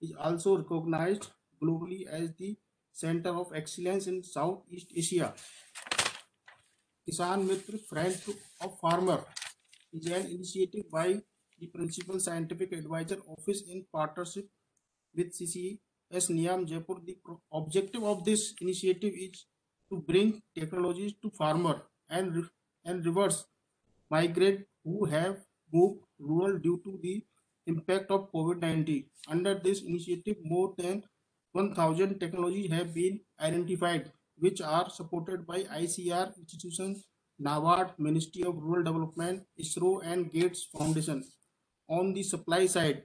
is also recognized globally as the center of excellence in Southeast Asia. Kisan Mitra Friend of Farmer is an initiative by the Principal Scientific Advisor Office in partnership with CCS Niam Jaipur. The objective of this initiative is to bring technologies to farmer and reverse migrate who have moved rural due to the impact of COVID-19. Under this initiative, more than 1,000 technologies have been identified, which are supported by ICR institutions, NABARD, Ministry of Rural Development, ISRO, and Gates Foundation. On the supply side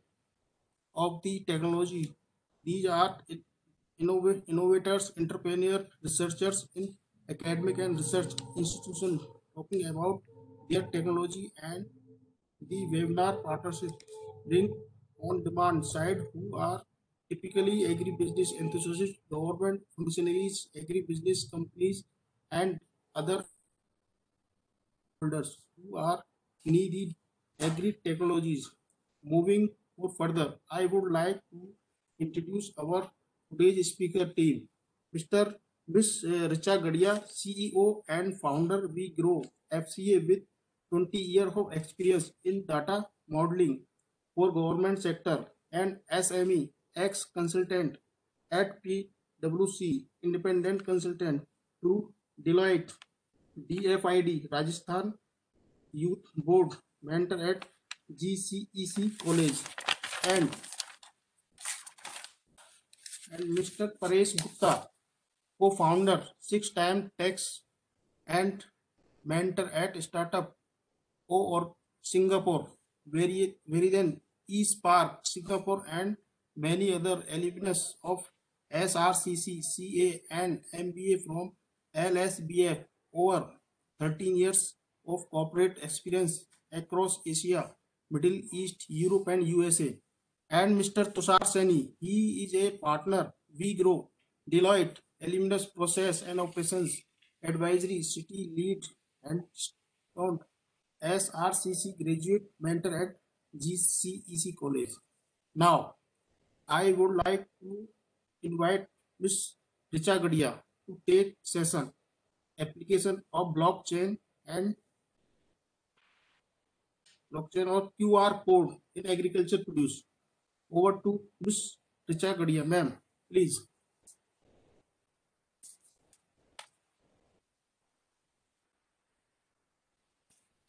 of the technology, these are innovators, entrepreneurs, researchers in academic and research institutions talking about their technology, and the webinar partnership bring on demand side who are typically agribusiness enthusiasts, government functionaries, agribusiness companies, and other holders who are needed agri technologies. Moving further, I would like to introduce our today's speaker team. Mr. Miss Richa Gadia, CEO and founder We Grow FCA with 20 years of experience in data modeling for government sector, and SME ex consultant at PwC, independent consultant to Deloitte, DFID, Rajasthan Youth Board, mentor at GCEC College, and Mr. Paresh Gupta, co-founder, six-time tax and mentor at startup or Singapore, Verizon, eSpark, Singapore, and many other alumnus of SRCC, CA, and MBA from LSBF. Over 13 years of corporate experience across Asia, Middle East, Europe, and USA. And Mr. Tushar Seni, he is a partner, We Grow, Deloitte, alumnus process and operations advisory, city lead, and SRCC graduate mentor at GCEC College. Now, I would like to invite Ms. Richa Gadia to take session application of blockchain or QR code in agriculture produce. Over to Ms. Richa Gadia, ma'am, please.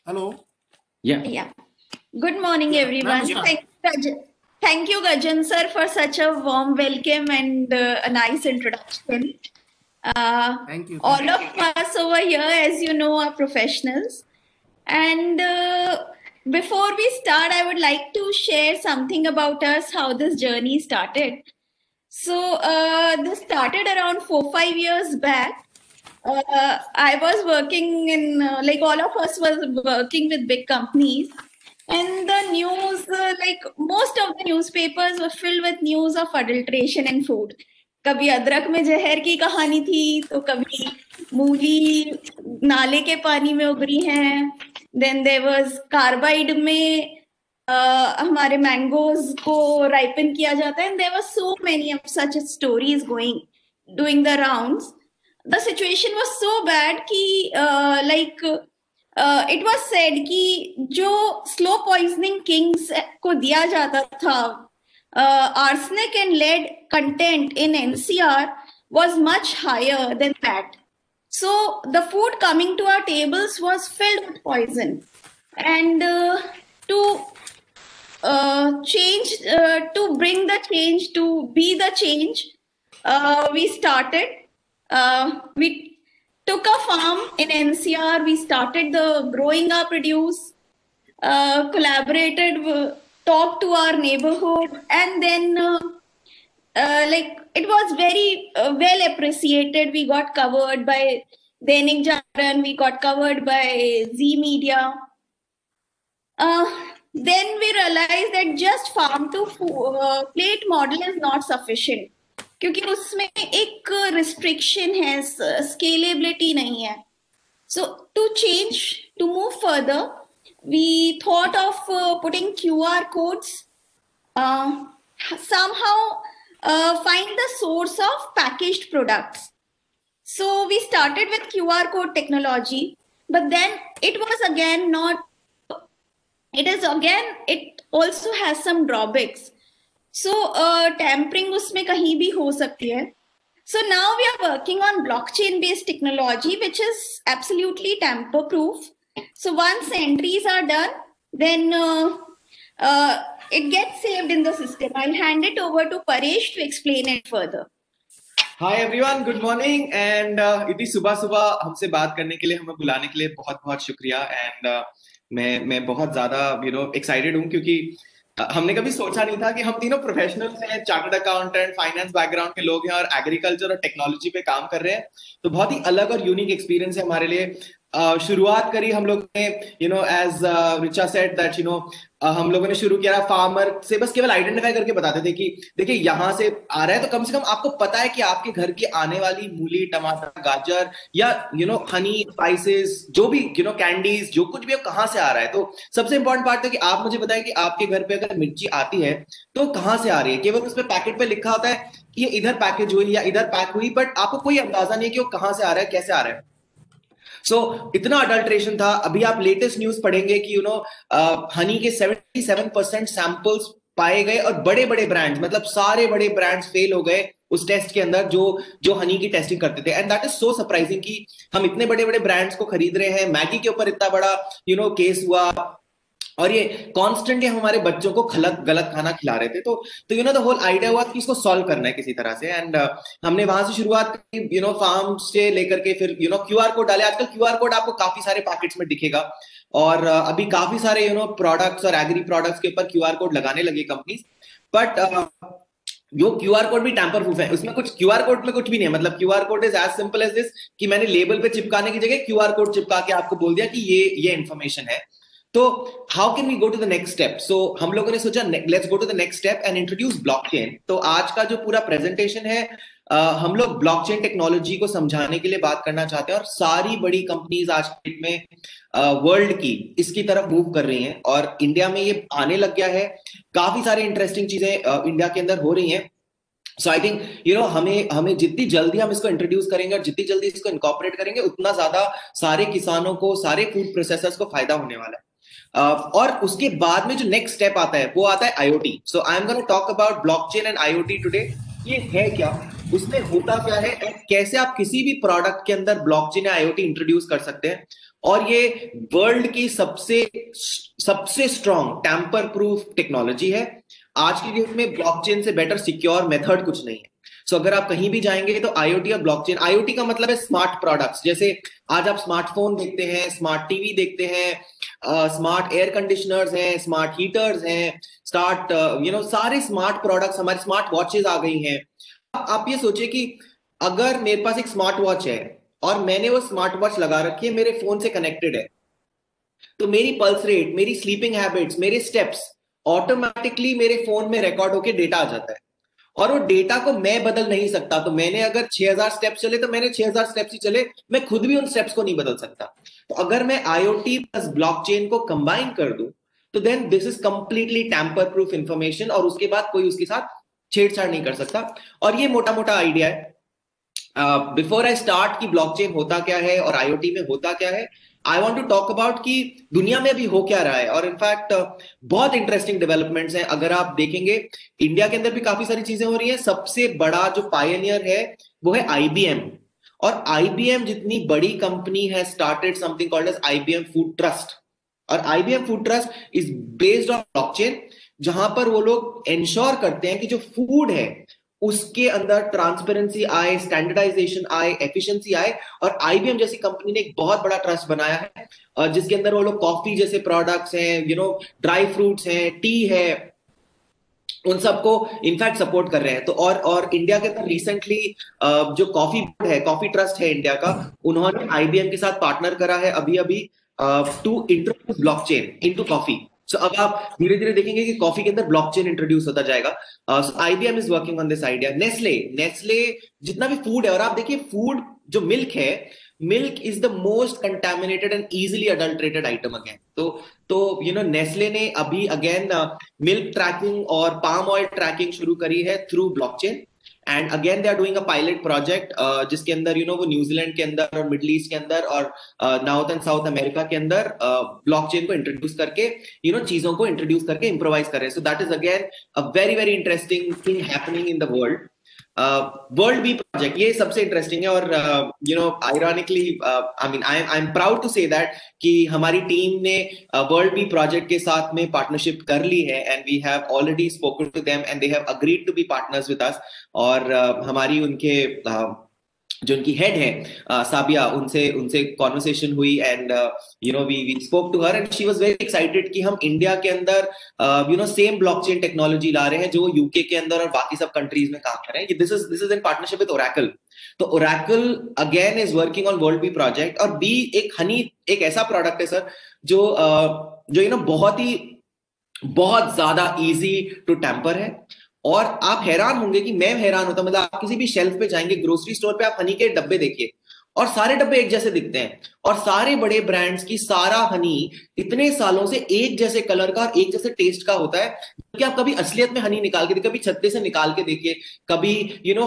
Hello. Yeah. Good morning, everyone. Thank you, Gajan sir, for such a warm welcome and a nice introduction. Thank you. All of us over here, as you know, are professionals. And before we start, I would like to share something about us, how this journey started. So this started around 4-5 years back. I was working in, like all of us was working with big companies. And the news, like most of the newspapers were filled with news of adulteration in food. कभी अदरक में जहर की कहानी थी, तो कभी मूली नाले के पानी में उबरी है. Then there was कार्बाइड में हमारे मैंगोज को राइपन किया जाता है. And there were so many of such stories doing the rounds. The situation was so bad कि it was said कि जो slow poisoning kings को दिया जाता था, arsenic and lead content in NCR was much higher than that. So the food coming to our tables was filled with poison. And to bring the change, to be the change, we started. We took a farm in NCR. We started the growing our produce, collaborated, talked to our neighborhood, and then like it was very well appreciated. We got covered by Dainik Jagran, we got covered by Z Media. Then we realized that just farm to plate model is not sufficient. क्योंकि उसमें एक restriction है, scalability नहीं है. So to move further, we thought of putting QR codes. somehow find the source of packaged products. So we started with QR code technology, but then it was again not, it also has some drawbacks. So tampering उसमें कहीं भी हो सकती है. So now we are working on blockchain based technology, which is absolutely tamper proof. So once entries are done, then it gets saved in the system. I'll hand it over to Paresh to explain it further. Hi everyone, good morning and इतनी सुबह सुबह हमसे बात करने के लिए, हमें बुलाने के लिए बहुत बहुत शुक्रिया. एंड मैं बहुत ज्यादा एक्साइटेड हूँ क्योंकि हमने कभी सोचा नहीं था कि हम तीनों प्रोफेशनल्स हैं, चार्टर्ड अकाउंटेंट, फाइनेंस बैकग्राउंड के लोग हैं और एग्रीकल्चर और टेक्नोलॉजी पे काम कर रहे हैं. तो बहुत ही अलग और यूनिक एक्सपीरियंस है हमारे लिए. शुरुआत करी हम लोग ने एज रिचा सेड दैट हम लोगों ने शुरू किया फार्मर से, बस केवल आइडेंटिफाई करके बताते थे कि देखिए यहाँ से आ रहा है तो कम से कम आपको पता है कि आपके घर की आने वाली मूली, टमाटर, गाजर या हनी, स्पाइसेस, जो भी कैंडीज, जो कुछ भी कहाँ से आ रहा है. तो सबसे इंपॉर्टेंट पार्ट है कि आप मुझे बताएं कि आपके घर पे अगर मिर्ची आती है तो कहाँ से आ रही है. केवल उस पर पैकेट पे लिखा होता है कि ये इधर पैकेज हुई या इधर पैक हुई, बट आपको कोई अंदाजा नहीं कि वो कहाँ से आ रहा है, कैसे आ रहा है. इतना अडल्ट्रेशन था. अभी आप लेटेस्ट न्यूज पढ़ेंगे कि हनी के 77% सैंपल्स पाए गए और बड़े बड़े ब्रांड्स, मतलब सारे बड़े ब्रांड्स फेल हो गए उस टेस्ट के अंदर जो हनी की टेस्टिंग करते थे. And that is so surprising कि हम इतने बड़े बड़े ब्रांड्स को खरीद रहे हैं. मैगी के ऊपर इतना बड़ा केस हुआ और ये कॉन्स्टेंटली हम हमारे बच्चों को गलत खाना खिला रहे थे. तो द होल आइडिया हुआ कि इसको सॉल्व करना है किसी तरह से. एंड हमने वहां से शुरुआत की, फार्म से लेकर के फिर क्यूआर कोड डाले. आजकल क्यूआर कोड आपको काफी सारे पैकेट्स में दिखेगा और अभी काफी सारे प्रोडक्ट्स और एग्री प्रोडक्ट्स के ऊपर क्यूआर कोड लगाने लगे कंपनीज. बट जो क्यूआर कोड भी टैंपर प्रूफ है, उसमें कुछ क्यूआर कोड में कुछ भी नहीं है. मतलब QR code is as simple as this कि मैंने लेबल पे चिपकाने की जगह क्यूआर कोड चिपका के आपको बोल दिया कि ये इन्फॉर्मेशन है. तो how can we go to the next step? So हम लोगों ने सोचा let's go to the next step and introduce blockchain. तो आज का जो पूरा प्रेजेंटेशन है, हम लोग ब्लॉकचेन टेक्नोलॉजी को समझाने के लिए बात करना चाहते हैं. और सारी बड़ी कंपनीज आज के डेट में वर्ल्ड की इसकी तरफ मूव कर रही हैं और इंडिया में ये आने लग गया है. काफी सारे इंटरेस्टिंग चीजें इंडिया के अंदर हो रही हैं. सो आई थिंक हमें जितनी जल्दी हम इसको इंट्रोड्यूस करेंगे और जितनी जल्दी इसको इनकॉर्पोरेट करेंगे, उतना ज्यादा सारे किसानों को, सारे फूड प्रोसेसर्स को फायदा होने वाला है. और उसके बाद में जो नेक्स्ट स्टेप आता है वो आता है IoT. So I am gonna talk about blockchain and IoT today. ये है क्या, उसमें होता क्या है, कैसे आप किसी भी प्रोडक्ट के अंदर ब्लॉकचेन या IoT इंट्रोड्यूस कर सकते हैं. और ये वर्ल्ड की सबसे स्ट्रॉन्ग टैंपर प्रूफ टेक्नोलॉजी है. आज की डेट में ब्लॉकचेन से बेटर सिक्योर मेथड कुछ नहीं है. सो अगर आप कहीं भी जाएंगे तो IoT और ब्लॉकचेन, IoT का मतलब है स्मार्ट प्रोडक्ट्स. जैसे आज आप स्मार्टफोन देखते हैं, स्मार्ट टीवी देखते हैं, स्मार्ट एयर कंडीशनर्स हैं, स्मार्ट हीटर्स हैं, सारे स्मार्ट प्रोडक्ट्स, हमारी स्मार्ट वॉचेस आ गई हैं. आप ये सोचिए कि अगर मेरे पास एक स्मार्ट वॉच है और मैंने वो स्मार्ट वॉच लगा रखी है, मेरे फोन से कनेक्टेड है, तो मेरी पल्स रेट, मेरी स्लीपिंग हैबिट्स, मेरे स्टेप्स ऑटोमेटिकली मेरे फोन में रिकॉर्ड होके डेटा आ जाता है. और वो डेटा को मैं बदल नहीं सकता. तो मैंने अगर 6000 स्टेप्स चले तो मैंने 6000 स्टेप्स ही चले, मैं खुद भी उन स्टेप्स को नहीं बदल सकता. तो अगर मैं IoT प्लस ब्लॉकचेन को कंबाइन कर दूं तो then this is completely tamper proof information और उसके बाद कोई उसके साथ छेड़छाड़ नहीं कर सकता. और ये मोटा मोटा आइडिया है. बिफोर आई स्टार्ट कि ब्लॉकचेन होता क्या है और IoT में होता क्या है, I want to talk about कि दुनिया में अभी हो क्या रहा है. और इनफैक्ट बहुत इंटरेस्टिंग डेवलपमेंट्स हैं. अगर आप देखेंगे इंडिया के अंदर भी काफी सारी चीजें हो रही हैं. सबसे बड़ा जो पायनियर है वो है IBM. और IBM जितनी बड़ी कंपनी है started something called as IBM food trust. और IBM food trust is based on blockchain, जहां पर वो लोग इंश्योर करते हैं कि जो फूड है उसके अंदर ट्रांसपेरेंसी आए, स्टैंडर्डाइजेशन आए, एफिशिएंसी आए. और IBM जैसी कंपनी ने एक बहुत बड़ा ट्रस्ट बनाया है जिसके अंदर वो लोग कॉफी जैसे प्रोडक्ट्स हैं, ड्राई फ्रूट्स हैं, टी है, उन सबको इनफैक्ट सपोर्ट कर रहे हैं. तो और इंडिया के अंदर रिसेंटली जो कॉफी बोर्ड है, कॉफी ट्रस्ट है इंडिया का, उन्होंने IBM के साथ पार्टनर करा है अभी to introduce blockchain into coffee. So अब आप धीरे धीरे देखेंगे कि कॉफी के अंदर ब्लॉकचेन इंट्रोड्यूस होता जाएगा. IBM is working on this idea. Nestle जितना भी फूड है, और आप देखिए फूड जो मिल्क है, milk is the most contaminated and easily adulterated item again. तो तो नेस्ले ने अभी अगेन मिल्क ट्रैकिंग और पाम ऑयल ट्रैकिंग शुरू करी है through blockchain. And again they are doing a pilot project जिसके अंदर वो न्यूजीलैंड के अंदर और मिडल ईस्ट के अंदर और नॉर्थ एंड साउथ अमेरिका के अंदर ब्लॉकचेन को इंट्रोड्यूस करके चीजों को इंट्रोड्यूस करके इम्प्रोवाइज कर रहे हैं। So that is again a very very interesting thing happening in the world. World bee project ये सबसे इंटरेस्टिंग है और ironically I am proud to say that कि हमारी टीम ने वर्ल्ड बी प्रोजेक्ट के साथ में पार्टनरशिप कर ली है and we have already spoken to them and they have agreed to be partners with us. और हमारी उनके जो उनकी हेड है साबिया, उनसे कॉन्वर्सेशन हुई and we spoke to her and she was very excited कि हम इंडिया के अंदर सेम ब्लॉकचेन टेक्नोलॉजी ला रहे हैं जो यूके के अंदर और बाकी सब कंट्रीज में काम कर रहे हैं। This is in partnership with Oracle. तो Oracle again is working on world bee project. और बी एक हनी एक ऐसा प्रोडक्ट है सर जो बहुत ज्यादा इजी टू टेम्पर है। और आप हैरान होंगे कि मैं हैरान होता, मतलब आप किसी भी शेल्फ पे जाएंगे ग्रोसरी स्टोर पे, आप हनी के डब्बे देखिए और सारे डब्बे एक जैसे दिखते हैं। और सारे बड़े ब्रांड्स की सारा हनी इतने सालों से एक जैसे कलर का और एक जैसे टेस्ट का होता है कि आप कभी असलियत में हनी निकाल के देखिए, कभी छत्ते से निकाल के देखिए, कभी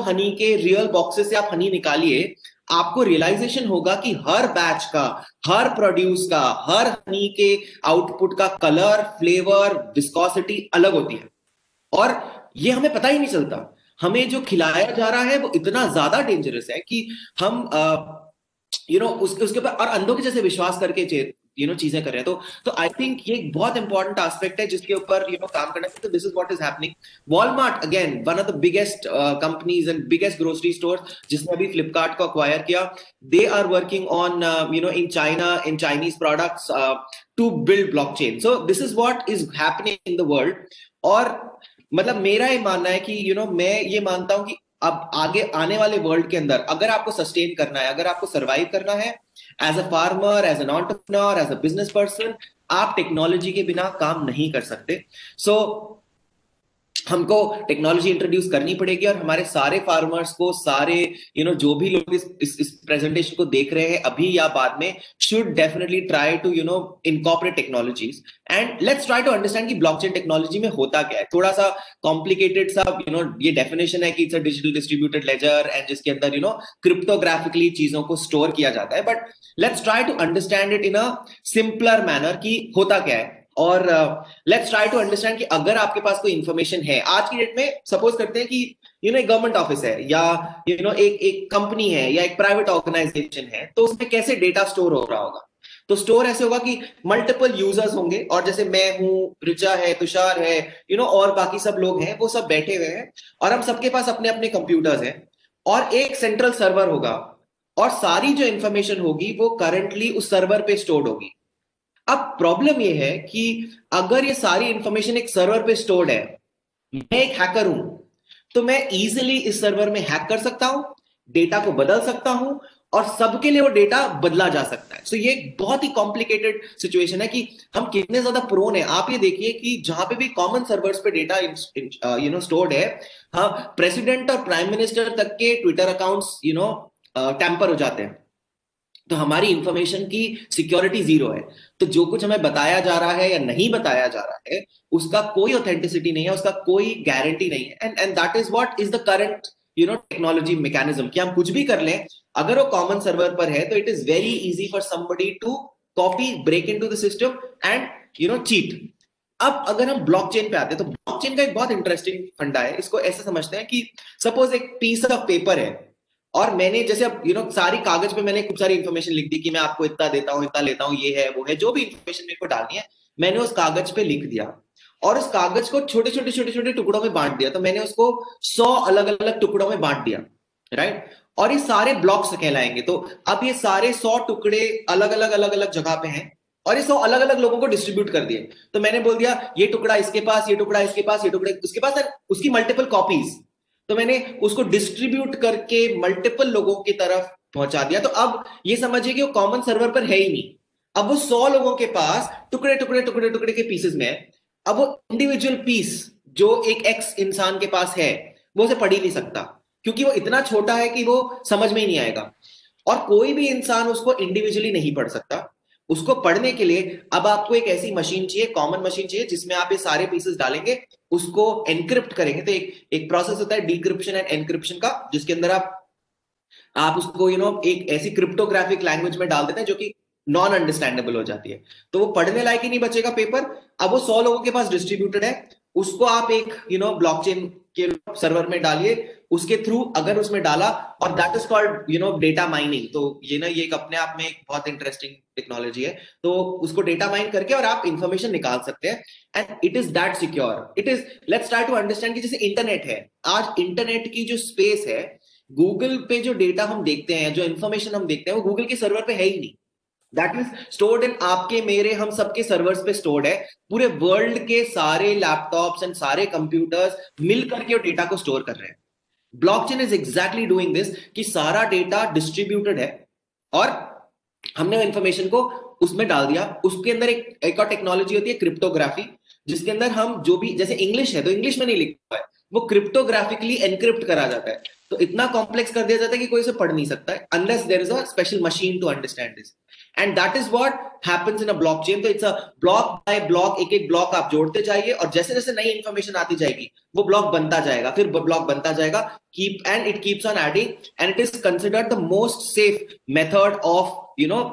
हनी के रियल बॉक्सेस से आप हनी निकालिए, आपको रियलाइजेशन होगा कि हर बैच का, हर प्रोड्यूस का, हर हनी के आउटपुट का कलर, फ्लेवर, विस्कोसिटी अलग होती है। और ये हमें पता ही नहीं चलता। हमें जो खिलाया जा रहा है वो इतना ज्यादा डेंजरस है कि हम उसके ऊपर और अंधों के जैसे विश्वास करके चीजें कर रहे हैं। तो आई थिंक ये एक बहुत इंपॉर्टेंट एस्पेक्ट है जिसके ऊपर काम करना है। तो this is what is happening. Walmart again one of the biggest companies and biggest grocery stores जिसने अभी फ्लिपकार्ट को अक्वायर किया, they are working on in China in Chinese products to build blockchain. So this is what is happening in the world. और मतलब मेरा ये मानना है कि मैं ये मानता हूं कि अब आगे आने वाले वर्ल्ड के अंदर अगर आपको सस्टेन करना है, अगर आपको सर्वाइव करना है as a farmer, as an entrepreneur, as a business person, आप टेक्नोलॉजी के बिना काम नहीं कर सकते। सो हमको टेक्नोलॉजी इंट्रोड्यूस करनी पड़ेगी और हमारे सारे फार्मर्स को, सारे जो भी लोग इस प्रेजेंटेशन को देख रहे हैं अभी या बाद में, should definitely try to incorporate technologies and let's try to understand कि ब्लॉकचेन टेक्नोलॉजी में होता क्या है। थोड़ा सा कॉम्प्लिकेटेड सा ये डेफिनेशन है कि it's a digital distributed ledger and जिसके अंदर क्रिप्टोग्राफिकली चीजों को स्टोर किया जाता है। But let's try to understand it in a simpler manner कि होता क्या है। और लेट्स ट्राई टू अंडरस्टैंड कि अगर आपके पास कोई इंफॉर्मेशन है आज की डेट में, सपोज करते हैं कि एक गवर्नमेंट ऑफिस है या एक कंपनी है या एक प्राइवेट ऑर्गेनाइजेशन है, तो उसमें कैसे डेटा स्टोर हो रहा होगा। तो स्टोर ऐसे होगा कि मल्टीपल यूजर्स होंगे और जैसे मैं हूं, ऋचा है, तुषार है, और बाकी सब लोग हैं, वो सब बैठे हुए हैं और हम सबके पास अपने अपने कंप्यूटर्स हैं और एक सेंट्रल सर्वर होगा और सारी जो इंफॉर्मेशन होगी वो करंटली उस सर्वर पे स्टोर्ड होगी। अब प्रॉब्लम ये है कि अगर ये सारी इंफॉर्मेशन एक सर्वर पे स्टोर्ड है, मैं एक हैकर हूं, तो मैं इजीली इस सर्वर में हैक कर सकता हूं, डेटा को बदल सकता हूं और सबके लिए वो डेटा बदला जा सकता है। सो ये एक बहुत ही कॉम्प्लिकेटेड सिचुएशन है कि हम कितने ज्यादा प्रोन है। आप ये देखिए कि जहां पे भी कॉमन सर्वर्स पे डेटा स्टोर्ड है, हाँ, प्रेसिडेंट और प्राइम मिनिस्टर तक के ट्विटर अकाउंट्स टैंपर हो जाते हैं। तो हमारी इंफॉर्मेशन की सिक्योरिटी जीरो है। तो जो कुछ हमें बताया जा रहा है या नहीं बताया जा रहा है उसका कोई ऑथेंटिसिटी नहीं है, उसका कोई गारंटी नहीं है। And that is what is the current technology mechanism कि हम कुछ भी कर लें, अगर वो कॉमन सर्वर पर है तो it is very easy for somebody to copy, break into the system and cheat. अब अगर हम ब्लॉकचेन पे आते हैं तो ब्लॉकचेन का एक बहुत इंटरेस्टिंग फंडा है। इसको ऐसे समझते हैं कि सपोज एक पीस ऑफ पेपर है और मैंने जैसे अब सारी कागज पे मैंने खूब सारी इंफॉर्मेशन लिख दी कि मैं आपको इतना देता हूं, इतना लेता हूं, ये है वो है, जो भी इंफॉर्मेशन मेरे को डालनी है मैंने उस कागज पे लिख दिया और उस कागज को छोटे छोटे छोटे छोटे टुकड़ों में बांट दिया। तो मैंने उसको 100 अलग अलग टुकड़ों में बांट दिया, राइट। और ये सारे ब्लॉक्स कहलाएंगे। तो अब ये सारे 100 टुकड़े अलग अलग जगह पे हैं और ये 100 अलग अलग लोगों को डिस्ट्रीब्यूट कर दिए। तो मैंने बोल दिया ये टुकड़ा इसके पास, ये टुकड़ा इसके पास, ये टुकड़ा उसके पास, उसकी मल्टीपल कॉपीज। तो मैंने उसको डिस्ट्रीब्यूट करके मल्टीपल लोगों की तरफ पहुंचा दिया। तो अब ये समझिए कि वो कॉमन सर्वर पर है ही नहीं। अब वो 100 लोगों के पास टुकड़े टुकड़े टुकड़े टुकड़े के पीसेस में है। अब वो इंडिविजुअल पीस जो एक एक्स इंसान के पास है वो उसे पढ़ ही नहीं सकता क्योंकि वो इतना छोटा है कि वो समझ में ही नहीं आएगा और कोई भी इंसान उसको इंडिविजुअली नहीं पढ़ सकता। उसको पढ़ने के लिए अब आपको एक ऐसी मशीन चाहिए, कॉमन मशीन चाहिए, जिसमें आप ये सारे पीसेस डालेंगे, उसको एनक्रिप्ट करेंगे। तो एक प्रोसेस होता है डिक्रिप्शन एंड एनक्रिप्शन का, जिसके अंदर आप उसको एक ऐसी क्रिप्टोग्राफिक लैंग्वेज में डाल देते हैं जो कि नॉन अंडरस्टैंडेबल हो जाती है। तो वो पढ़ने लायक ही नहीं बचेगा पेपर। अब वो 100 लोगों के पास डिस्ट्रीब्यूटेड है, उसको आप एक ब्लॉकचेन के सर्वर में डालिए, उसके थ्रू अगर उसमें डाला, और that is called data mining. तो ये एक अपने आप में एक बहुत इंटरेस्टिंग टेक्नोलॉजी है। तो उसको डेटा माइन करके और आप इंफॉर्मेशन निकाल सकते हैं, and it is that secure. It is, let's try to understand कि जैसे इंटरनेट है, आज इंटरनेट की जो स्पेस है, गूगल पे जो डेटा हम देखते हैं, जो इंफॉर्मेशन हम देखते हैं, वो गूगल के सर्वर पे है ही नहीं। दैट इज स्टोर्ड इन आपके, मेरे, हम सबके सर्वर्स पे स्टोर्ड है। पूरे वर्ल्ड के सारे लैपटॉप्स एंड सारे कंप्यूटर्स मिलकर के डेटा को स्टोर कर रहे हैं। Blockchain is exactly doing this, कि सारा डेटा डिस्ट्रीब्यूटेड है और हमने इंफॉर्मेशन को उसमें डाल दिया। उसके अंदर एक और टेक्नोलॉजी होती है क्रिप्टोग्राफी, जिसके अंदर हम जो भी, जैसे इंग्लिश है तो इंग्लिश में नहीं लिखा है, वो क्रिप्टोग्राफिकली एनक्रिप्ट करा जाता है। तो इतना कॉम्प्लेक्स कर दिया जाता है कि कोई इसे पढ़ नहीं सकता है, unless there is a special machine to understand this, and that is what happens in a blockchain. तो it's a block by block, एक एक ब्लॉक आप जोड़ते जाइए, और जैसे जैसे नई इंफॉर्मेशन आती जाएगी वो ब्लॉक बनता जाएगा, फिर ब्लॉक बनता जाएगा, and it keeps on adding, and it is considered the most safe method of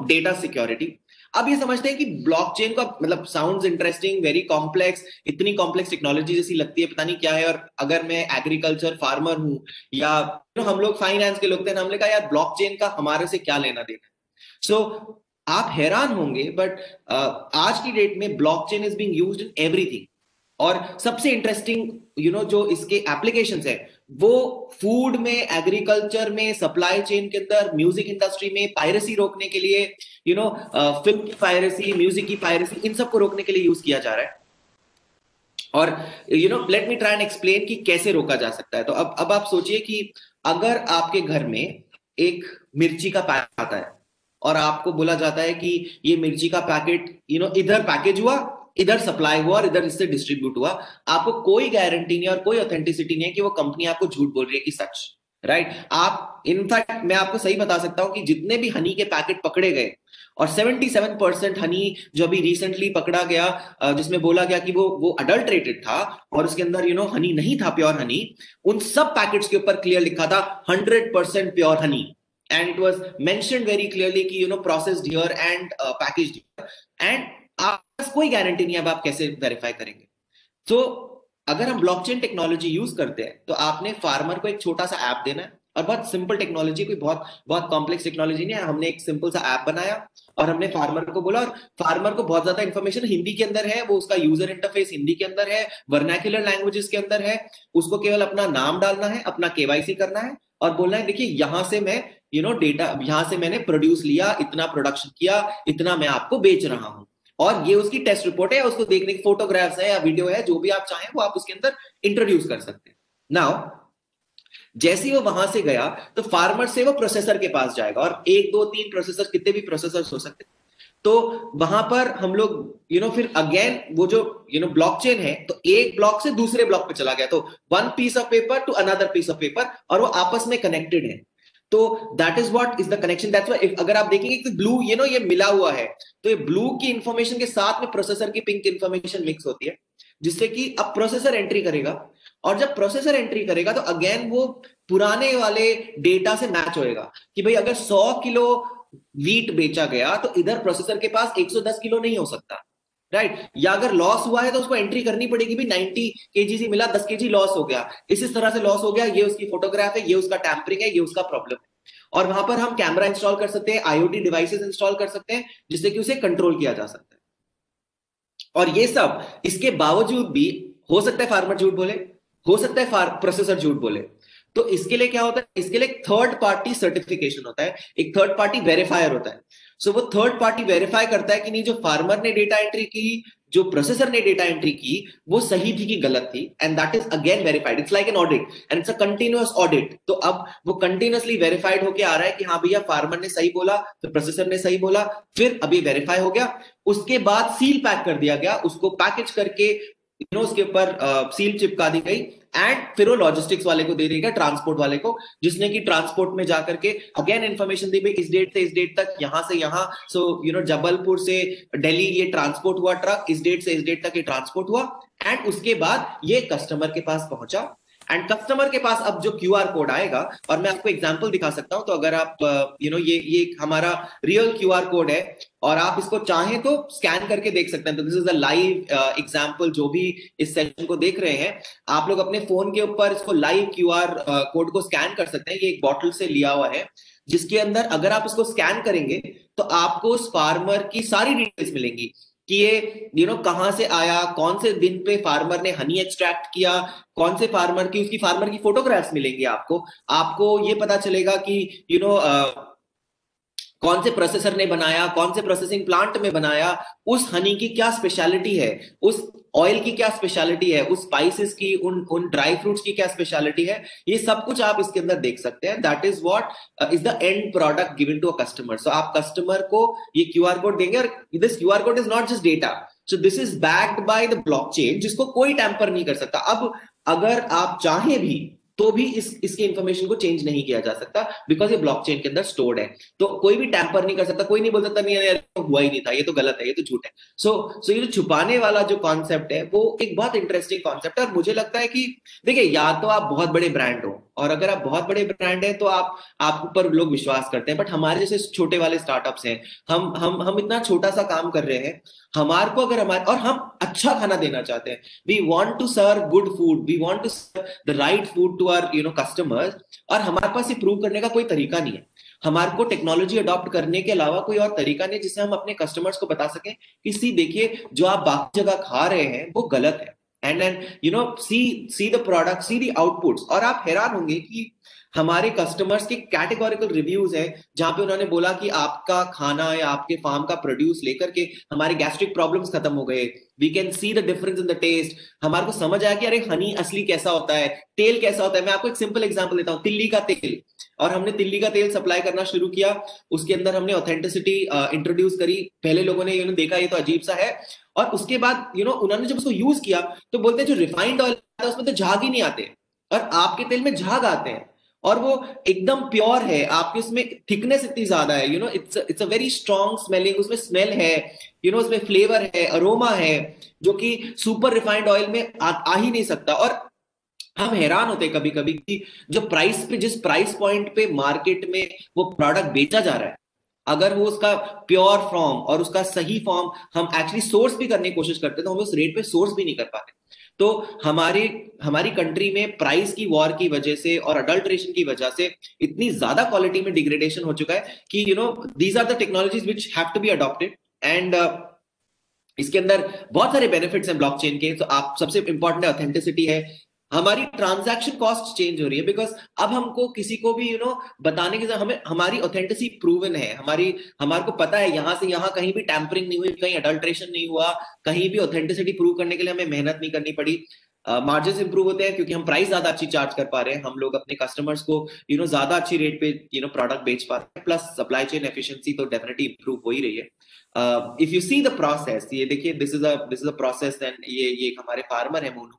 data security. अब ये समझते हैं कि ब्लॉकचेन का मतलब साउंड्स इंटरेस्टिंग, वेरी कॉम्प्लेक्स, इतनी कॉम्प्लेक्स टेक्नोलॉजी जैसी लगती है, पता नहीं क्या है। और अगर मैं एग्रीकल्चर फार्मर हूं, या हम लोग फाइनेंस के लोग थे, हमने कहा यार ब्लॉकचेन का हमारे से क्या लेना देना। सो आप हैरान होंगे, बट आज की डेट में blockchain is being used in everything. और सबसे इंटरेस्टिंग जो इसके एप्लीकेशंस है, वो फूड में, एग्रीकल्चर में, सप्लाई चेन के अंदर, म्यूजिक इंडस्ट्री में, पायरेसी रोकने के लिए, फिल्म की पायरेसी, म्यूजिक की पायरेसी, इन सबको रोकने के लिए यूज किया जा रहा है। और let me try and explain कि कैसे रोका जा सकता है। तो अब आप सोचिए कि अगर आपके घर में एक मिर्ची का पैकेट आता है, और आपको बोला जाता है कि ये मिर्ची का पैकेट इधर पैकेज हुआ, इधर सप्लाई हुआ और इधर इससे डिस्ट्रीब्यूट हुआ, आपको कोई गारंटी नहीं और कोई ऑथेंटिसिटी नहीं है कि वो कंपनी आपको झूठ बोल रही है कि सच, राइट? आप, इनफैक्ट मैं आपको सही बता सकता हूं कि जितने भी हनी के पैकेट पकड़े गए, और 77% हनी जो अभी रिसेंटली पकड़ा गया, जिसमें बोला गया कि वो अडल्ट्रेटेड था और उसके अंदर हनी नहीं था, प्योर हनी, उन सब पैकेट्स के ऊपर क्लियर लिखा था 100% pure honey, and it was mentioned very clearly कि processed here and packaged here, एंड आप कोई गारंटी नहीं है। अब आप कैसे वेरीफाई करेंगे? तो अगर हम ब्लॉकचेन टेक्नोलॉजी यूज करते हैं, तो आपने फार्मर को एक छोटा सा ऐप देना है, और बहुत सिंपल टेक्नोलॉजी, कोई बहुत बहुत कॉम्प्लेक्स टेक्नोलॉजी नहीं है। हमने एक सिंपल सा ऐप बनाया और हमने फार्मर को बोला, और फार्मर को बहुत ज्यादा इंफॉर्मेशन हिंदी के अंदर है, वो उसका यूजर इंटरफेस हिंदी के अंदर है, वर्नाक्युलर लैंग्वेजेस के अंदर है। उसको केवल अपना नाम डालना है, अपना केवाईसी करना है, और बोलना है देखिए यहां से मैं डेटा, यहां से मैंने प्रोड्यूस लिया, इतना प्रोडक्शन किया, इतना मैं आपको बेच रहा हूं, और ये उसकी टेस्ट रिपोर्ट है, उसको देखने की फोटोग्राफ्स है या वीडियो है, जो भी आप चाहें वो आप उसके अंदर इंट्रोड्यूस कर सकते हैं। नाउ जैसे ही वो वहां से गया, तो फार्मर से वो प्रोसेसर के पास जाएगा, और 1 2 3 प्रोसेसर, कितने भी प्रोसेसर हो सकते हैं। तो वहां पर हम लोग फिर अगेन वो जो ब्लॉकचेन है, तो एक ब्लॉक से दूसरे ब्लॉक पे चला गया, तो one piece of paper to another piece of paper, और वो आपस में कनेक्टेड है। तो that is what is the connection. That's why अगर आप देखेंगे कि ब्लू ये मिला हुआ है, तो ये ब्लू की इंफॉर्मेशन के साथ में प्रोसेसर की पिंक इंफॉर्मेशन मिक्स होती है, जिससे कि अब प्रोसेसर एंट्री करेगा, और जब प्रोसेसर एंट्री करेगा तो अगेन वो पुराने वाले डेटा से मैच होएगा कि भाई अगर 100 किलो वीट बेचा गया, तो इधर प्रोसेसर के पास 110 किलो नहीं हो सकता, राइट? या अगर लॉस हुआ है तो उसको एंट्री करनी पड़ेगी भी 90 केजी मिला, 10 केजी लॉस हो गया, इस तरह से लॉस हो गया, ये उसकी फोटोग्राफ है, ये उसका टैंपरिंग है, ये उसका प्रॉब्लम है। और वहां पर हम कैमरा इंस्टॉल कर सकते हैं, IoT डिवाइसेस इंस्टॉल कर सकते हैं, जिससे कि उसे कंट्रोल किया जा सकता है। और ये सब इसके बावजूद भी हो सकता है फार्मर झूठ बोले, हो सकता है प्रोसेसर झूठ बोले। तो इसके लिए क्या होता है? इसके लिए थर्ड पार्टी सर्टिफिकेशन होता है, एक थर्ड पार्टी वेरीफायर होता है। सो वो थर्ड पार्टी वेरीफाई करता है कि नहीं, जो फार्मर ने डेटा एंट्री की, जो प्रोसेसर ने डेटा एंट्री की, वो सही थी कि गलत थी, and that is again verified. It's like an audit, and it's a continuous audit. तो अब वो कंटिन्यूअसली वेरीफाइड होके आ रहा है कि हाँ भैया फार्मर ने सही बोला, फिर प्रोसेसर ने सही बोला, फिर अभी वेरीफाई हो गया। उसके बाद सील पैक कर दिया गया, उसको पैकेज करके उसके ऊपर सील चिपका दी गई एंड फिर वो लॉजिस्टिक्स वाले को दे देगा, ट्रांसपोर्ट वाले को, जिसने कि ट्रांसपोर्ट में जाकर के अगेन इन्फॉर्मेशन दी भाई इस डेट से इस डेट तक यहां से यहां, सो जबलपुर से दिल्ली ये ट्रांसपोर्ट हुआ ट्रक, इस डेट से इस डेट तक ये ट्रांसपोर्ट हुआ एंड उसके बाद ये कस्टमर के पास पहुंचा एंड कस्टमर के पास अब जो क्यूआर कोड आएगा, और मैं आपको एग्जांपल दिखा सकता हूं, तो अगर आप ये हमारा रियल क्यूआर कोड है और आप इसको चाहें तो स्कैन करके देख सकते हैं। तो this is a live example, जो भी इस सेशन को देख रहे हैं आप लोग अपने फोन के ऊपर इसको लाइव क्यूआर कोड को स्कैन कर सकते हैं। ये एक बॉटल से लिया हुआ है जिसके अंदर अगर आप इसको स्कैन करेंगे तो आपको उस फार्मर की सारी डिटेल्स मिलेंगी कि ये कहां से आया, कौन से दिन पे फार्मर ने हनी एक्सट्रैक्ट किया, कौन से फार्मर की फोटोग्राफ्स मिलेंगी आपको ये पता चलेगा कि कौन से प्रोसेसर ने बनाया, कौन से प्रोसेसिंग प्लांट में बनाया, उस हनी की क्या स्पेशलिटी है, उस ऑयल की क्या स्पेशलिटी है, उस स्पाइसेस की, उन ड्राई फ्रूट्स की क्या स्पेशलिटी है, ये सब कुछ आप इसके अंदर देख सकते हैं। That is what is the end product given to a customer. So आप कस्टमर को ये क्यूआर कोड देंगे और this QR code is not just data, so this is backed by the blockchain जिसको कोई टैंपर नहीं कर सकता। अब अगर आप चाहें भी तो भी इसके इंफॉर्मेशन को चेंज नहीं किया जा सकता बिकॉज ये ब्लॉकचेन के अंदर स्टोर्ड है, तो कोई भी टैंपर नहीं कर सकता, कोई नहीं बोल सकता नहीं यार तो हुआ ही नहीं था, ये तो गलत है, ये तो झूठ है। सो ये जो छुपाने वाला जो कॉन्सेप्ट है वो एक बहुत इंटरेस्टिंग कॉन्सेप्ट है और मुझे लगता है कि देखिए या तो आप बहुत बड़े ब्रांड हो और अगर आप बहुत बड़े ब्रांड है तो आप ऊपर लोग विश्वास करते हैं, बट हमारे जैसे छोटे वाले स्टार्टअप्स हैं, हम इतना छोटा सा काम कर रहे हैं, हमारे को अगर और हम अच्छा खाना देना चाहते हैं, we want to serve good food, we want to serve the right food to our customers, और हमारे पास ये प्रूव करने का कोई तरीका नहीं है, हमारे को टेक्नोलॉजी अडॉप्ट करने के अलावा कोई और तरीका नहीं जिससे हम अपने कस्टमर्स को बता सकें कि सी देखिए जो आप बाकी जगह खा रहे हैं वो गलत है, and see the product, see the outputs। और आप हैरान होंगे कि हमारे कस्टमर्स के कैटेगोरिकल रिव्यूज हैं जहां पे उन्होंने बोला कि आपका खाना या आपके फार्म का प्रोड्यूस लेकर के हमारे गैस्ट्रिक प्रॉब्लम्स खत्म हो गए, we can see the difference in the taste, हमारे को समझ आया कि अरे हनी असली कैसा होता है, तेल कैसा होता है। मैं आपको एक सिंपल एग्जांपल देता हूँ, तिल्ली का तेल, और हमने तिल्ली का तेल सप्लाई करना शुरू किया, उसके अंदर हमने ऑथेंटिसिटी इंट्रोड्यूस करी, पहले लोगों ने देखा ये तो अजीब सा है, और उसके बाद उन्होंने जब उसको यूज किया तो बोलते हैं जो रिफाइंड ऑयल है उसमें तो झाग ही नहीं आते और आपके तेल में झाग आते हैं और वो एकदम प्योर है, आपके उसमें थिकनेस इतनी ज्यादा है, it's a very strong smelling, उसमें स्मेल है, उसमें फ्लेवर है, अरोमा है, जो कि सुपर रिफाइंड ऑयल में आ ही नहीं सकता। और हम हैरान होते हैं कभी कभी कि जो प्राइस पे, जिस प्राइस पॉइंट पे मार्केट में वो प्रोडक्ट बेचा जा रहा है, अगर वो उसका प्योर फॉर्म और उसका सही फॉर्म हम एक्चुअली सोर्स भी करने की कोशिश करते हैं तो हम उस रेट पे सोर्स भी नहीं कर पाते। तो हमारी कंट्री में प्राइस की वॉर की वजह से और अडल्ट्रेशन की वजह से इतनी ज्यादा क्वालिटी में डिग्रेडेशन हो चुका है कि these are the technologies which have to be adopted and इसके अंदर बहुत सारे बेनिफिट्स हैं ब्लॉकचेन के। तो आप सबसे इंपॉर्टेंट है ऑथेंटिसिटी है, हमारी ट्रांजैक्शन कॉस्ट चेंज हो रही है बिकॉज अब हमको किसी को भी बताने के साथ हमें हमारी ऑथेंटिसिटी प्रूवन है, हमारे को पता है यहां से यहां कहीं भी टैंपरिंग नहीं हुई, कहीं अडल्ट्रेशन नहीं हुआ, कहीं भी ऑथेंटिसिटी प्रूव करने के लिए हमें मेहनत नहीं करनी पड़ी। मार्जिन इंप्रूव होते हैं क्योंकि हम प्राइस ज्यादा अच्छी चार्ज कर पा रहे हैं, हम लोग अपने कस्टमर्स को ज्यादा अच्छी रेट पे प्रोडक्ट बेच पा रहे हैं, प्लस सप्लाई चेन एफिशिएंसी तो डेफिनेटली इंप्रूव हो ही रही है। If you see the process, ये देखिए this is a process and ये हमारे फार्मर है मोनू,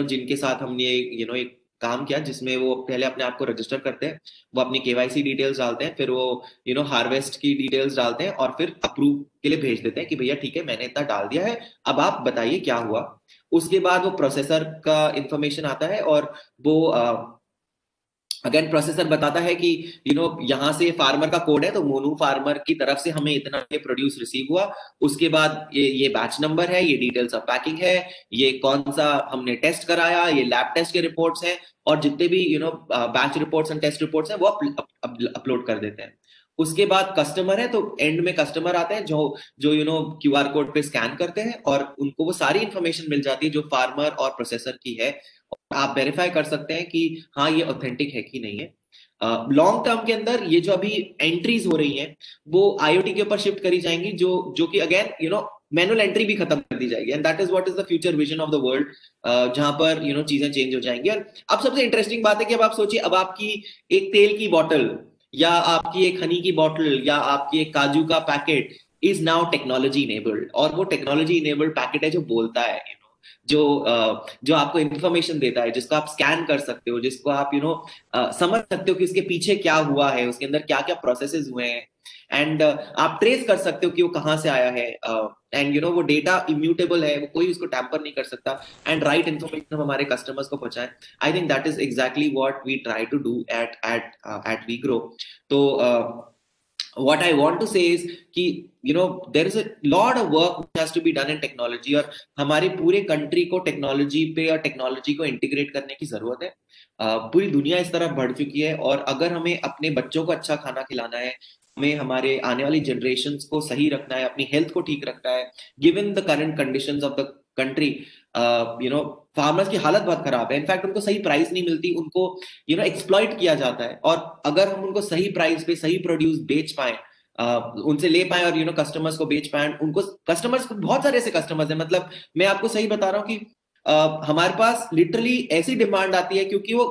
जिनके साथ हमने एक काम किया जिसमें वो पहले अपने आप को रजिस्टर करते हैं, वो अपनी केवाईसी डिटेल्स डालते हैं, फिर वो हार्वेस्ट की डिटेल्स डालते हैं और फिर अप्रूव के लिए भेज देते हैं कि भैया ठीक है मैंने इतना डाल दिया है, अब आप बताइए क्या हुआ। उसके बाद वो प्रोसेसर का इंफॉर्मेशन आता है और वो अगेन प्रोसेसर बताता है कि यहाँ से फार्मर का कोड है तो मोनू फार्मर की तरफ से हमें इतना ये प्रोड्यूस रिसीव हुआ, उसके बाद ये बैच नंबर है, ये डिटेल्स ऑफ पैकिंग है, ये कौन सा हमने टेस्ट कराया, ये लैब टेस्ट के रिपोर्ट्स हैं और जितने भी batch reports and test reports हैं वो अपलोड कर देते हैं। उसके बाद कस्टमर है तो एंड में कस्टमर आते हैं जो क्यूआर कोड पे स्कैन करते हैं और उनको वो सारी इंफॉर्मेशन मिल जाती है जो फार्मर और प्रोसेसर की है, आप वेरीफाई कर सकते हैं कि हाँ ये ऑथेंटिक है कि नहीं है। लॉन्ग टर्म के अंदर ये जो अभी एंट्रीज हो रही हैं वो आईओटी के ऊपर शिफ्ट करी जाएंगी जो कि अगेन मैनुअल एंट्री भी खत्म कर दी जाएगी and that is what is the future vision of the world, जहां पर चीजें चेंज हो जाएंगी। और अब सबसे इंटरेस्टिंग बात है कि अब आप सोचिए, अब आपकी एक तेल की बॉटल या आपकी एक हनी की बॉटल या आपकी एक काजू का packet is now technology enabled, और वो टेक्नोलॉजी इनेबल्ड पैकेट है जो बोलता है जो आपको इंफॉर्मेशन देता है, जिसको आप स्कैन कर सकते हो, जिसको आप समझ सकते हो कि उसके पीछे क्या हुआ है, उसके अंदर क्या क्या प्रोसेसेस हुए हैं, एंड आप ट्रेस कर सकते हो कि वो कहाँ से आया है, एंड वो डेटा इम्यूटेबल है, वो कोई उसको टैम्पर नहीं कर सकता, एंड राइट इन्फॉर्मेशन हम हमारे कस्टमर्स को पहुंचाएं. I think that is exactly what we try to do at we grow. तो what I want to say is कि there is a lot of work which has to be done in technology, और हमारे पूरे country को technology पे और technology को integrate करने की जरूरत है. पूरी दुनिया इस तरफ बढ़ चुकी है, और अगर हमें अपने बच्चों को अच्छा खाना खिलाना है, हमें हमारे आने वाली जनरेशन्स को सही रखना है, अपनी हेल्थ को ठीक रखना है, given the current conditions of the country, farmers की हालत बहुत खराब है. इनफैक्ट उनको सही प्राइस नहीं मिलती, उनको एक्सप्लॉइट किया जाता है, और अगर हम उनको सही प्राइस पे सही प्रोड्यूस बेच पाए, उनसे ले पाए, और कस्टमर्स को बेच पाए, उनको कस्टमर्स, बहुत सारे ऐसे कस्टमर्स हैं. मतलब मैं आपको सही बता रहा हूँ कि हमारे पास लिटरली ऐसी डिमांड आती है क्योंकि वो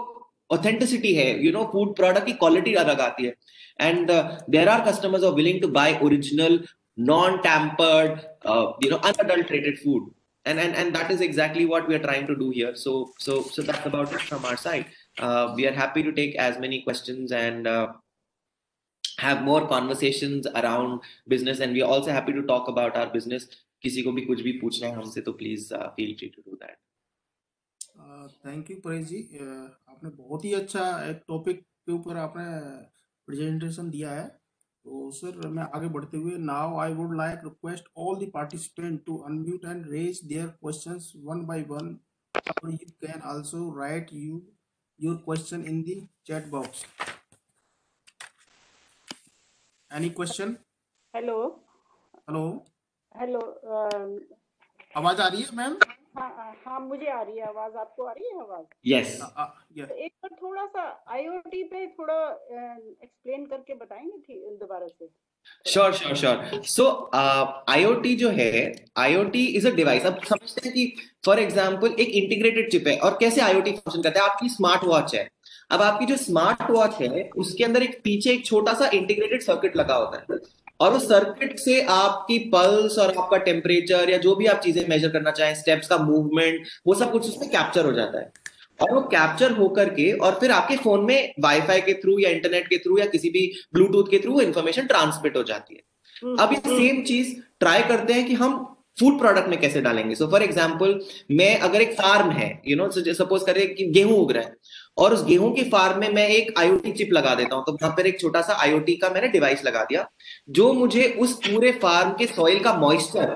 ऑथेंटिसिटी है, फूड प्रोडक्ट की क्वालिटी अलग आती है, and there are customers are willing to buy original non tampered unadulterated food, and that is exactly what we are trying to do here. So that's about it from our side. We are happy to take as many questions and have more conversations around business, and we are also happy to talk about our business. किसी को भी कुछ भी पूछना है हमसे तो please feel free to do that. Thank you Paresh ji. आपने बहुत ही अच्छा एक टॉपिक के ऊपर आपने प्रेजेंटेशन दिया है. तो सर मैं आगे बढ़ते हुए, now I would like request all the participant to unmute and raise their questions one by one, और you can also write your question in the chat box. Any question? Hello hello, hello. आवाज आ रही है ma'am? हाँ मुझे आ रही है आवाज. आपको आ रही है आवाज? Yes. तो एक बार थोड़ा सा आईओटी पे थोड़ा एक्सप्लेन करके बताएंगे दोबारा से? Sure. So, IoT जो है, IoT is a device. अब समझते हैं कि फॉर एग्जाम्पल एक इंटीग्रेटेड चिप है, और कैसे IoT फंक्शन करता है. आपकी स्मार्ट वॉच है, अब आपकी जो स्मार्ट वॉच है उसके अंदर एक पीछे एक छोटा सा इंटीग्रेटेड सर्किट लगा होता है, और उस सर्किट से आपकी पल्स और आपका टेम्परेचर या जो भी आप चीजें मेजर करना चाहें, स्टेप्स का मूवमेंट, वो सब कुछ उसमें कैप्चर हो जाता है, और वो कैप्चर होकर के और फिर आपके फोन में वाईफाई के थ्रू या इंटरनेट के थ्रू या किसी भी ब्लूटूथ के थ्रू इंफॉर्मेशन ट्रांसमिट हो जाती है. अब ये सेम चीज ट्राई करते हैं कि हम फूड प्रोडक्ट में कैसे डालेंगे. सो फॉर एग्जाम्पल, मैं अगर एक फार्म है, सपोज करें कि गेहूं उग रहा है, और उस गेहूं की फार्म में मैं एक आईओटी चिप लगा देता हूं, तो वहां पर एक छोटा सा आईओटी का मैंने डिवाइस लगा दिया, जो मुझे उस पूरे फार्म के सॉइल का मॉइस्चर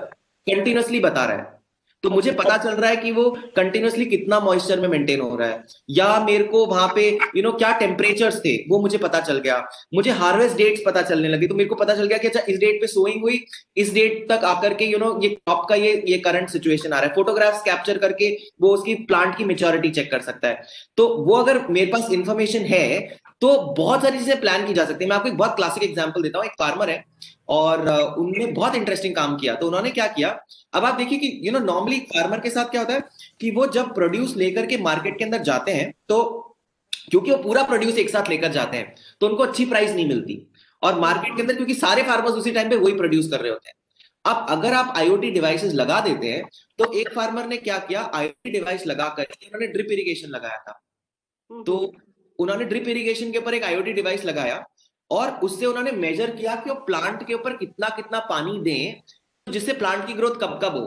कंटिन्यूअसली बता रहा है. तो मुझे पता चल रहा है कि वो कंटिन्यूअसली कितना मॉइस्चर में मेंटेन हो रहा है, या मेरे को वहां पे क्या टेम्परेचर्स थे वो मुझे पता चल गया. मुझे हार्वेस्ट डेट्स पता चलने लगी, तो मेरे को पता चल गया कि अच्छा इस डेट पे सोइंग हुई, इस डेट तक आकर के ये क्रॉप का ये करंट सिचुएशन आ रहा है. फोटोग्राफ्स कैप्चर करके वो उसकी प्लांट की मेच्योरिटी चेक कर सकता है. तो वो अगर मेरे पास इंफॉर्मेशन है तो बहुत सारी चीजें प्लान की जा सकती है. मैं आपको एक बहुत क्लासिक एग्जांपल देता हूँ. एक फार्मर है, और उन्होंने बहुत इंटरेस्टिंग काम किया. तो उन्होंने क्या किया, अब आप देखिए कि नॉर्मली फार्मर के साथ क्या होता है कि वो जब प्रोड्यूस लेकर के मार्केट के अंदर जाते हैं, तो क्योंकि वो पूरा प्रोड्यूस एक साथ लेकर जाते हैं तो उनको अच्छी प्राइस नहीं मिलती, और मार्केट के अंदर क्योंकि सारे फार्मर्स उसी टाइम पे वही प्रोड्यूस कर रहे होते हैं. अब अगर आप आईओटी डिवाइसेस लगा देते हैं, तो एक फार्मर ने क्या किया, आईओटी डिवाइस लगा करके उन्होंने ड्रिप इरिगेशन लगाया था. तो उन्होंने ड्रिप इरिगेशन के ऊपर एक आईओटी डिवाइस लगाया, और उससे उन्होंने मेजर किया कि वो प्लांट के ऊपर कितना कितना पानी दें, जिससे प्लांट की ग्रोथ कब कब हो.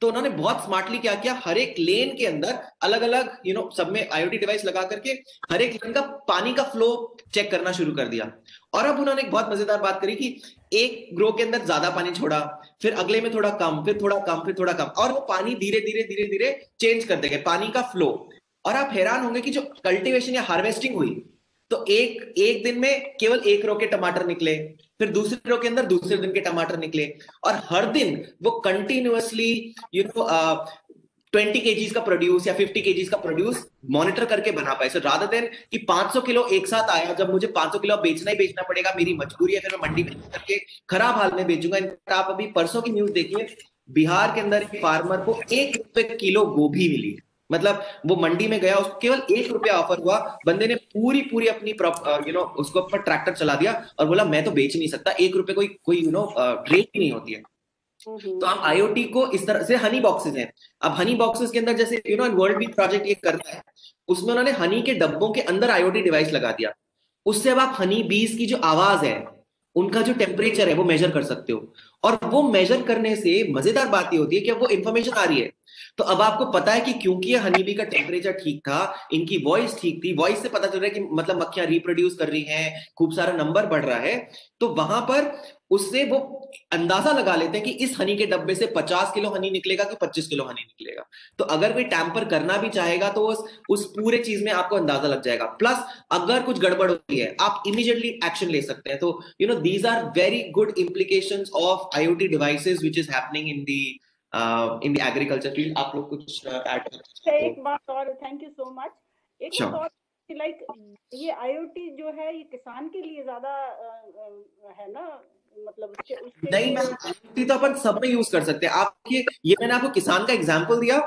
तो उन्होंने बहुत स्मार्टली क्या किया, हर एक लेन के अंदर अलग अलग सब में आईओटी डिवाइस लगा करके हर एक लेन का पानी का फ्लो चेक करना शुरू कर दिया. और अब उन्होंने एक बहुत मजेदार बात करी कि एक ग्रो के अंदर ज्यादा पानी छोड़ा, फिर अगले में थोड़ा कम, फिर थोड़ा कम, फिर थोड़ा कम, और वो पानी धीरे धीरे चेंज करते गए, पानी का फ्लो. और आप हैरान होंगे कि जो कल्टीवेशन या हार्वेस्टिंग हुई, तो एक दिन में केवल एक रो के टमाटर निकले, फिर दूसरे रो के अंदर दूसरे दिन के टमाटर निकले, और हर दिन वो कंटिन्यूअसली 20 kgs का प्रोड्यूस या 50 kgs का प्रोड्यूस मॉनिटर करके बना पाए. सो रादर देन कि 500 किलो एक साथ आया, जब मुझे 500 किलो बेचना ही बेचना पड़ेगा, मेरी मजबूरी है, फिर मैं मंडी में करके खराब हाल में बेचूंगा. इनफैक्ट आप अभी परसों की न्यूज देखिए, बिहार के अंदर एक फार्मर को 1 रुपए किलो गोभी मिली. मतलब वो मंडी में गया, उसको केवल 1 रुपया ऑफर हुआ, बंदे ने पूरी अपनी उसको ऊपर ट्रैक्टर चला दिया और बोला मैं तो बेच नहीं सकता, 1 रुपए कोई रेट ही नहीं होती है. तो हम IoT को इस तरह से, हनी बॉक्सेस हैं, अब हनी बॉक्सेस के अंदर जैसे वर्ल्ड बी प्रोजेक्ट ये करता है, उसमें उन्होंने हनी के डब्बों के अंदर IoT डिवाइस लगा दिया। उससे अब आप हनी बीज की जो आवाज है, उनका जो टेम्परेचर है वो मेजर कर सकते हो। और वो मेजर करने से मजेदार बात ये होती है कि अब वो इंफॉर्मेशन आ रही है, तो अब आपको पता है कि क्योंकि ये हनी बी का टेम्परेचर ठीक था, इनकी वॉइस ठीक थी, वॉइस से पता चल रहा है कि मतलब मक्खियां रिप्रोड्यूस कर रही हैं, खूब सारा नंबर बढ़ रहा है, तो वहां पर उससे वो अंदाजा लगा लेते हैं कि इस हनी के डब्बे से 50 किलो हनी निकलेगा कि 25 किलो हनी निकलेगा। तो अगर कोई टैंपर करना भी चाहेगा तो उस पूरे चीज में आपको अंदाजा लग जाएगा। प्लस अगर कुछ गड़बड़ होती है आप इमीडिएटली एक्शन ले सकते हैं। तो these are very good implications of IoT devices which is happening in the agriculture field। आप लोग कुछ ऐड कर सकते हो? एक बात और, थैंक यू सो मच। एक Sure. बात और, लाइक ये IoT जो है ये किसान के लिए ज्यादा है ना, मतलब उसके नहीं लिए मैम, IoT तो अपन सब में यूज कर सकते हैं। आप ये मैंने आपको किसान का एग्जांपल दिया,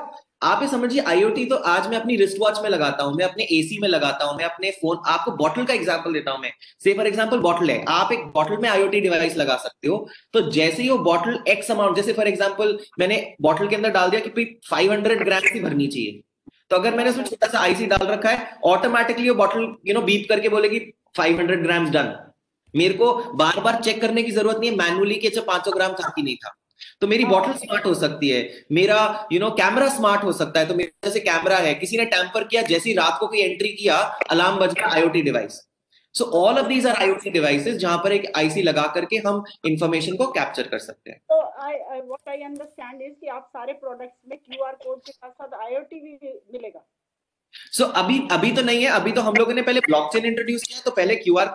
आप ये समझिए IoT तो आज मैं अपनी रिस्ट वॉच में लगाता हूं, मैं अपने AC में लगाता हूं, मैं अपने फोन, आपको बॉटल का एग्जांपल देता हूं मैं। से फॉर एग्जांपल बॉटल है, आप एक बॉटल में IoT डिवाइस लगा सकते हो, तो जैसे ही वो बॉटल एक्स अमाउंट, जैसे फॉर एग्जांपल मैंने बॉटल के अंदर डाल दिया कि 500 ग्राम की भरनी चाहिए, तो अगर मैंने उसमें छोटा सा IC डाल रखा है, ऑटोमेटिकली वो बॉटल बीप करके बोलेगी 500 ग्राम डन। मेरे को बार बार चेक करने की जरूरत नहीं है मैनुअली कि अच्छा 500 ग्राम था कि नहीं था। तो मेरी बॉटल स्मार्ट हो सकती है, मेरा कैमरा स्मार्ट हो सकता है। तो मेरे जैसे कैमरा है, किसी ने टैंपर किया, जैसे ही रात को कोई एंट्री किया, अलार्म बज गया, IoT device. So all of these are IoT devices जहां पर एक IC लगा करके हम इंफॉर्मेशन को कैप्चर कर सकते हैं। तो व्हाट आई अंडरस्टैंड इज कि आप सारे प्रोडक्ट्स में QR कोड के साथ साथ IoT भी मिलेगा। सो अभी तो नहीं है, अभी तो हम लोगों ने पहले ब्लॉकचेन इंट्रोड्यूस किया, तो पहले QR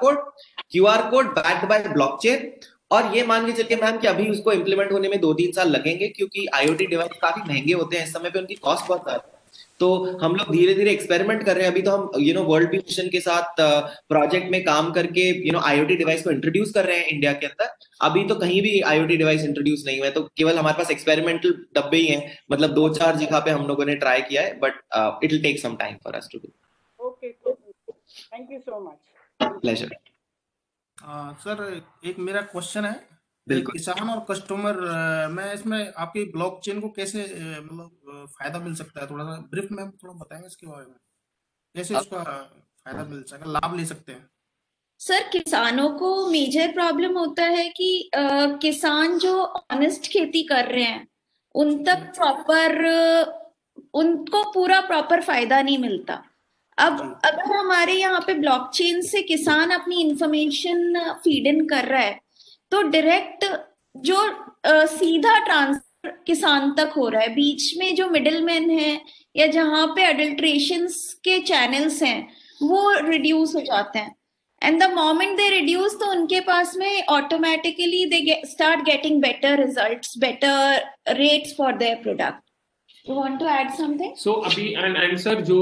code backed by blockchain. और ये मान के चलिए मैम कि अभी उसको इंप्लीमेंट होने में 2-3 साल लगेंगे, क्योंकि IoT डिवाइस काफी महंगे होते हैं इस समय पे, उनकी कॉस्ट बहुत ज्यादा है। तो हम लोग धीरे धीरे एक्सपेरिमेंट कर रहे हैं। अभी तो हम वर्ल्ड बी मिशन के साथ प्रोजेक्ट में काम करके IoT डिवाइस को इंट्रोड्यूस कर रहे हैं इंडिया के अंदर। अभी तो कहीं भी IoT डिवाइस इंट्रोड्यूस नहीं हुआ है, तो केवल हमारे पास एक्सपेरिमेंटल डब्बे ही हैं, मतलब 2-4 जगह पे हम लोगों ने ट्राई किया है, but it will take some time for us to do. Okay, thank you so much. Pleasure. Sir एक मेरा क्वेश्चन है, बिल्कुल। किसान और कस्टमर मैं इसमें आपकी ब्लॉकचेन को कैसे मतलब फायदा मिल सकता है, थोड़ा सा ब्रीफ में थोड़ा बताएंगे इसके बारे में, कैसे उसका फायदा मिल सकेगा, लाभ ले सकते हैं? सर, किसानों को मेजर प्रॉब्लम होता है कि किसान जो ऑनेस्ट खेती कर रहे हैं उन तक उनको पूरा प्रॉपर फायदा नहीं मिलता। अब अगर हमारे यहाँ पे ब्लॉकचेन से किसान अपनी इंफॉर्मेशन फीड इन कर रहा है, तो डायरेक्ट जो सीधा ट्रांसफर किसान तक हो रहा है, बीच में जो मिडिलमैन है या जहाँ पे अडल्ट्रेशंस के चैनल्स हैं वो रिड्यूस हो जाते हैं। And the moment they reduce, तो उनके पास में automatically they start getting better results, better rates for their product. You want to add something? So अभी and sir जो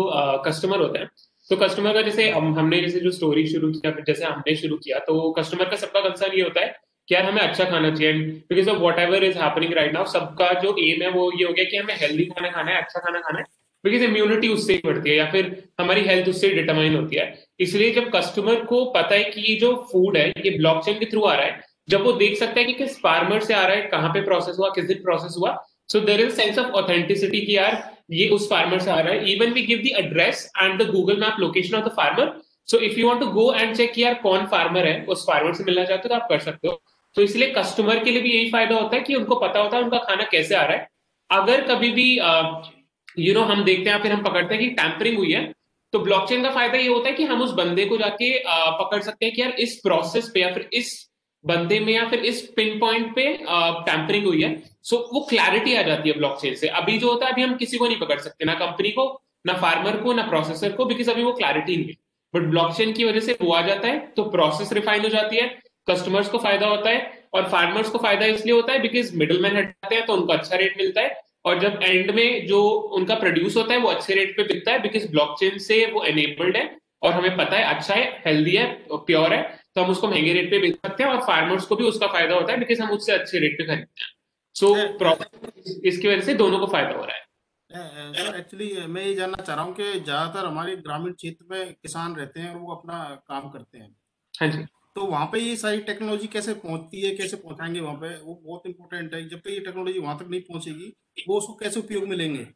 कस्टमर होता है, तो कस्टमर का जैसे हमने जैसे जो स्टोरी शुरू किया, जैसे हमने शुरू किया, तो कस्टमर का सबका कंसर्न ये होता है कि यार हमें अच्छा खाना चाहिए, because of what ever is happening right now, सबका जो एम है वो ये हो गया कि हमें हेल्दी खाना खाना है, अच्छा खाना खाना है, बिकॉज इम्यूनिटी उससे ही बढ़ती है या फिर हमारी हेल्थ उससे डिटरमाइन होती है। इसलिए जब कस्टमर को पता है कि ये जो फूड है ये ब्लॉकचेन के थ्रू आ रहा है, जब वो देख सकता है कि किस फार्मर से आ रहा है, कहाँ पे प्रोसेस हुआ, किस दिन प्रोसेस हुआ, so there is sense of authenticity कि यार ये उस फार्मर से आ रहा है। Even we give the address and the Google map location of the farmer, so if you want to go and check यार कौन फार्मर है, उस फार्मर से मिलना चाहते हो तो आप कर सकते हो। तो इसलिए कस्टमर के लिए भी यही फायदा होता है कि उनको पता होता है उनका खाना कैसे आ रहा है। अगर कभी भी हम देखते हैं फिर हम पकड़ते हैं कि टैंपरिंग हुई है, तो ब्लॉकचेन का फायदा ये होता है कि हम उस बंदे को जाके पकड़ सकते हैं कि यार इस प्रोसेस पे या फिर इस बंदे में या फिर इस पिन पॉइंट पे टैंपरिंग हुई है। सो वो क्लैरिटी आ जाती है ब्लॉकचेन से। अभी जो होता है, अभी हम किसी को नहीं पकड़ सकते, ना कंपनी को, ना फार्मर को, ना प्रोसेसर को, बिकॉज अभी वो क्लैरिटी नहीं है। बट ब्लॉकचेन की वजह से वो आ जाता है, तो प्रोसेस रिफाइन हो जाती है, कस्टमर्स को फायदा होता है, और फार्मर्स को फायदा इसलिए होता है बिकॉज मिडलमैन हटाते हैं तो उनको अच्छा रेट मिलता है, और जब एंड में जो उनका प्रोड्यूस होता है वो अच्छे रेट पे बिकता है, बिकॉज ब्लॉकचेन से वो एनेबल्ड है और हमें पता है अच्छा है, हेल्दी है, प्योर है, तो हम उसको महंगे रेट पे बेच सकते हैं, और फार्मर्स को भी उसका फायदा होता है बिकॉज हम उससे अच्छे रेट पे खरीदते हैं। सो इसकी वजह से दोनों को फायदा हो रहा है। सर एक्चुअली मैं ये जानना चाह रहा हूँ कि ज्यादातर हमारे ग्रामीण क्षेत्र में किसान रहते हैं और वो अपना काम करते हैं, हाँ जी। तो वहां पे ये सारी टेक्नोलॉजी कैसे पहुंचती है, कैसे पहुंचाएंगे वहां पे, वो बहुत इंपॉर्टेंट है। जब तक ये टेक्नोलॉजी वहां तक नहीं पहुंचेगी, वो उसको कैसे उपयोग में लेंगे,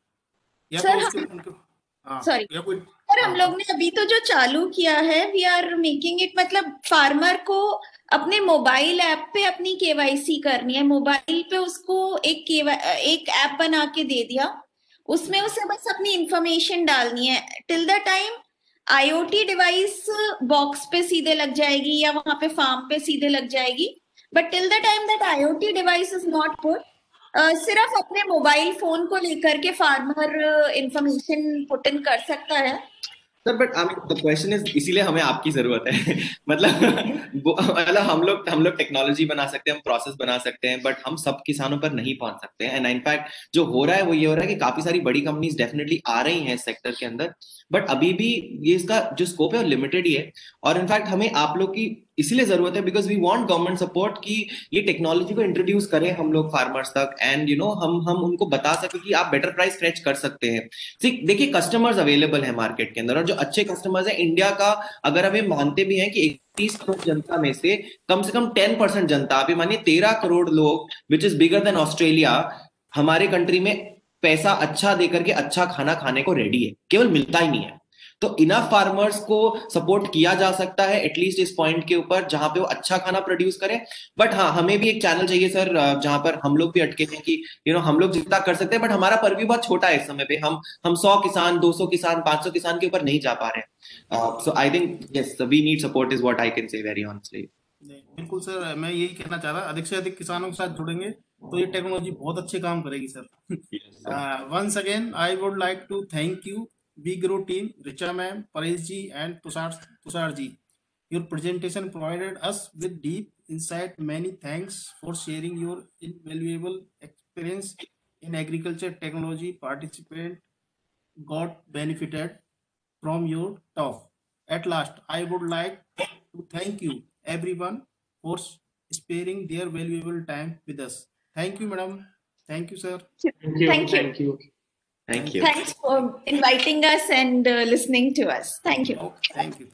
या सर तो उसके उनको, हाँ, सॉरी या कोई, सर, हम हाँ लोग ने अभी तो जो चालू किया है, वी आर मेकिंग इट, मतलब फार्मर को अपने मोबाइल ऐप पे अपनी केवाईसी करनी है। मोबाइल पे उसको एक ऐप बना के दे दिया, उसमें उसे बस अपनी इंफॉर्मेशन डालनी है। Till the time IoT device box पे सीधे लग जाएगी या वहां पे फार्म पे सीधे लग जाएगी, but till the time that IoT device is not put, सिर्फ अपने मोबाइल फोन को लेकर के फार्मर इंफॉर्मेशन पुट इन कर सकता है। Sir but I mean the question is, इसीलिए हमें आपकी जरूरत है। मतलब हम लोग टेक्नोलॉजी बना सकते हैं, हम प्रोसेस बना सकते हैं, बट हम सब किसानों पर नहीं पहुंच सकते हैं। एंड इनफैक्ट जो हो रहा है वो ये हो रहा है कि काफी सारी बड़ी कंपनीज डेफिनेटली आ रही हैं इस सेक्टर के अंदर, बट अभी भी ये इसका जो स्कोप है वो लिमिटेड ही है। और इनफैक्ट हमें आप लोग की इसीलिए जरूरत है because we want government support कि ये टेक्नोलॉजी को इंट्रोड्यूस करें हम लोग फार्मर्स तक, एंड यू नो हम उनको बता सके कि आप बेटर प्राइस फेच कर सकते हैं। देखिए कस्टमर्स अवेलेबल है मार्केट के अंदर, और जो अच्छे कस्टमर्स हैं इंडिया का, अगर हम ये मानते भी हैं कि 31 करोड़ जनता में से कम 10% जनता, आप ये मानिए 13 करोड़ लोग, which is bigger than Australia, हमारे कंट्री में पैसा अच्छा देकर के अच्छा खाना खाने को रेडी है, केवल मिलता ही नहीं है। तो इनफ फार्मर्स को सपोर्ट किया जा सकता है एटलीस्ट इस पॉइंट के ऊपर जहां पे वो अच्छा खाना प्रोड्यूस करें। बट हाँ, हमें भी एक चैनल चाहिए सर जहां पर हम लोग भी अटके हैं कि हम लोग जितना कर सकते हैं, बट हमारा पर्व बहुत छोटा है इस समय पे। हम 100 किसान, 200 किसान, 500 किसान के ऊपर नहीं जा पा रहे हैं। So I think yes, we need support is what I can say very honestly. बिल्कुल सर, मैं यही कहना चाह रहा, अधिक से अधिक किसानों के साथ जुड़ेंगे तो ये टेक्नोलॉजी बहुत अच्छे काम करेगी sir. Once again I would like to thank you we grow team, Richa ma'am, Paresh ji and Tushar ji. Your presentation provided us with deep insight. Many thanks for sharing your invaluable experience in agriculture technology. Participant got benefited from your talk. At last, I would like to thank you everyone for sparing their valuable time with us. Thank you, madam. Thank you, sir. Thank you. Thank you. Thank you. Thank you. Thanks for inviting us and listening to us. Thank you. Okay, thank you.